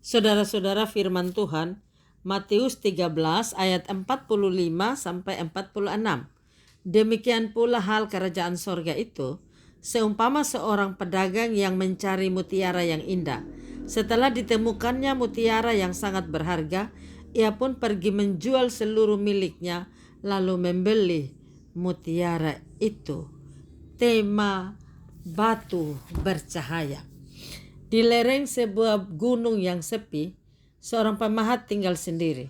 Saudara-saudara, firman Tuhan Matius 13 ayat 45 sampai 46. Demikian pula hal kerajaan sorga itu, seumpama seorang pedagang yang mencari mutiara yang indah. Setelah ditemukannya mutiara yang sangat berharga, ia pun pergi menjual seluruh miliknya lalu membeli mutiara itu. Tema batu bercahaya. Di lereng sebuah gunung yang sepi, seorang pemahat tinggal sendiri.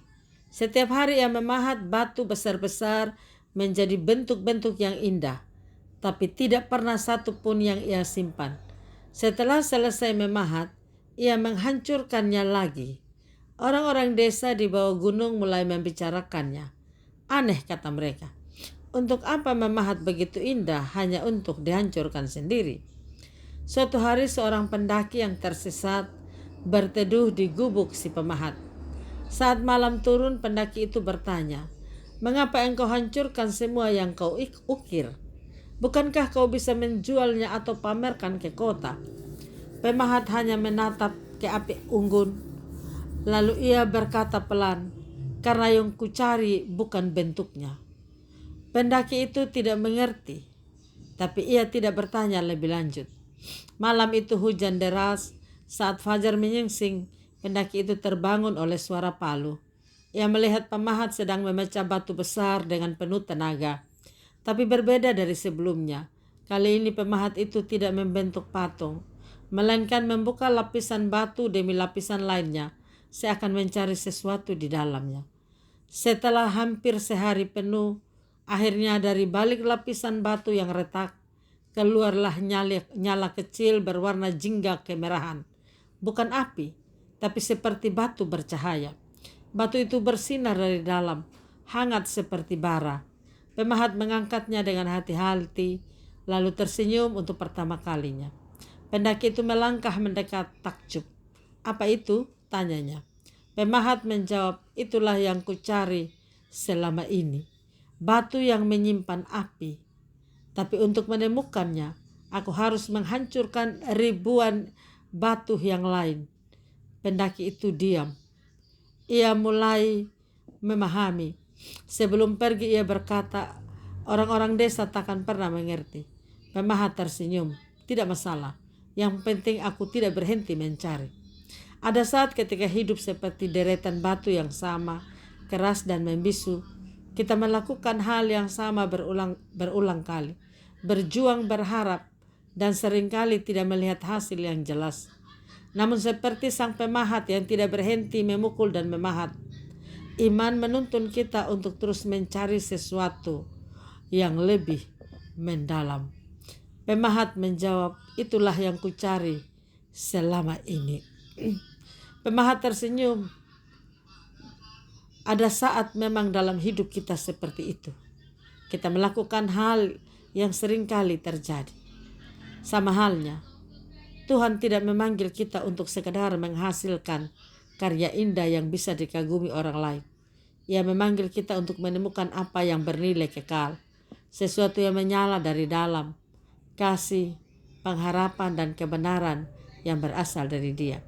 Setiap hari ia memahat batu besar-besar menjadi bentuk-bentuk yang indah, tapi tidak pernah satu pun yang ia simpan. Setelah selesai memahat, ia menghancurkannya lagi. Orang-orang desa di bawah gunung mulai membicarakannya. Aneh, kata mereka. Untuk apa memahat begitu indah hanya untuk dihancurkan sendiri? Suatu hari seorang pendaki yang tersesat berteduh di gubuk si pemahat. Saat malam turun, pendaki itu bertanya, "Mengapa engkau hancurkan semua yang kau ukir? Bukankah kau bisa menjualnya atau pamerkan ke kota?" Pemahat hanya menatap ke api unggun. Lalu ia berkata pelan, "Karena yang kucari bukan bentuknya." Pendaki itu tidak mengerti, tapi ia tidak bertanya lebih lanjut. Malam itu hujan deras. Saat fajar menyingsing, pendaki itu terbangun oleh suara palu. Ia melihat pemahat sedang memecah batu besar dengan penuh tenaga. Tapi berbeda dari sebelumnya. Kali ini pemahat itu tidak membentuk patung, melainkan membuka lapisan batu demi lapisan lainnya, seakan mencari sesuatu di dalamnya. Setelah hampir sehari penuh, akhirnya dari balik lapisan batu yang retak, keluarlah nyala kecil berwarna jingga kemerahan. Bukan api, tapi seperti batu bercahaya. Batu itu bersinar dari dalam, hangat seperti bara. Pemahat mengangkatnya dengan hati-hati, lalu tersenyum untuk pertama kalinya. Pendaki itu melangkah mendekat takjub. "Apa itu?" tanyanya. Pemahat menjawab, "Itulah yang kucari selama ini. Batu yang menyimpan api. Tapi untuk menemukannya, aku harus menghancurkan ribuan batu yang lain." Pendaki itu diam. Ia mulai memahami. Sebelum pergi ia berkata, "Orang-orang desa takkan pernah mengerti." Pemahat tersenyum. "Tidak masalah. Yang penting aku tidak berhenti mencari." Ada saat ketika hidup seperti deretan batu yang sama, keras dan membisu, kita melakukan hal yang sama berulang kali. Berjuang, berharap, dan seringkali tidak melihat hasil yang jelas. Namun seperti sang pemahat yang tidak berhenti memukul dan memahat, iman menuntun kita untuk terus mencari sesuatu yang lebih mendalam. Pemahat menjawab, "Itulah yang kucari selama ini." Pemahat tersenyum. Ada saat memang dalam hidup kita seperti itu. Kita melakukan hal yang seringkali terjadi. Sama halnya, Tuhan tidak memanggil kita untuk sekedar menghasilkan karya indah yang bisa dikagumi orang lain. Ia memanggil kita untuk menemukan apa yang bernilai kekal, sesuatu yang menyala dari dalam, kasih, pengharapan, dan kebenaran yang berasal dari Dia.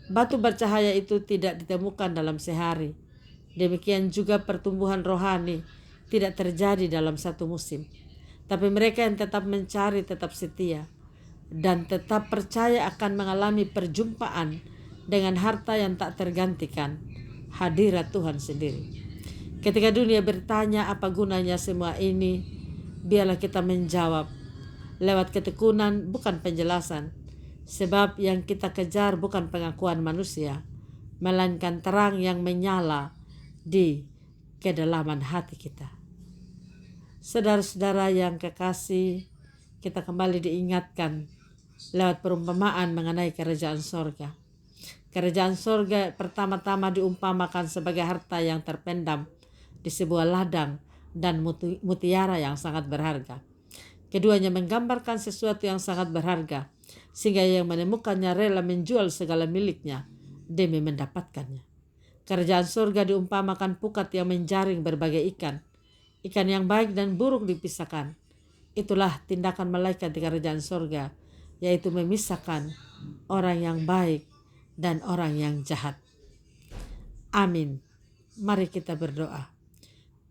Batu bercahaya itu tidak ditemukan dalam sehari. Demikian juga pertumbuhan rohani tidak terjadi dalam satu musim. Tapi mereka yang tetap mencari, tetap setia, dan tetap percaya akan mengalami perjumpaan dengan harta yang tak tergantikan, hadirat Tuhan sendiri. Ketika dunia bertanya apa gunanya semua ini, biarlah kita menjawab lewat ketekunan, bukan penjelasan. Sebab yang kita kejar bukan pengakuan manusia, melainkan terang yang menyala di kedalaman hati kita. Saudara-saudara yang kekasih, kita kembali diingatkan lewat perumpamaan mengenai kerajaan sorga. Kerajaan sorga pertama-tama diumpamakan sebagai harta yang terpendam di sebuah ladang dan mutiara yang sangat berharga. Keduanya menggambarkan sesuatu yang sangat berharga, sehingga yang menemukannya rela menjual segala miliknya demi mendapatkannya. Kerajaan surga diumpamakan pukat yang menjaring berbagai ikan. Ikan yang baik dan buruk dipisahkan. Itulah tindakan malaikat di kerajaan surga, yaitu memisahkan orang yang baik dan orang yang jahat. Amin. Mari kita berdoa.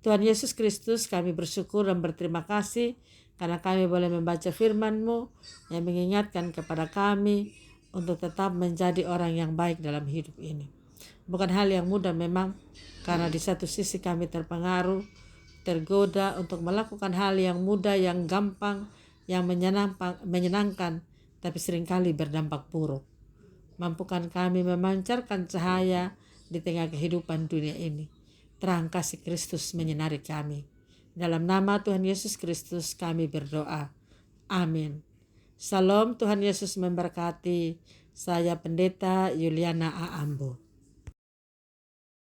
Tuhan Yesus Kristus, kami bersyukur dan berterima kasih karena kami boleh membaca firman-Mu yang mengingatkan kepada kami untuk tetap menjadi orang yang baik dalam hidup ini. Bukan hal yang mudah memang, karena di satu sisi kami terpengaruh, tergoda untuk melakukan hal yang mudah, yang gampang, yang menyenangkan, tapi seringkali berdampak buruk. Mampukan kami memancarkan cahaya di tengah kehidupan dunia ini. Terang kasih Kristus menyinari kami. Dalam nama Tuhan Yesus Kristus kami berdoa. Amin. Salam, Tuhan Yesus memberkati. Saya Pendeta Yuliana A. Ambo.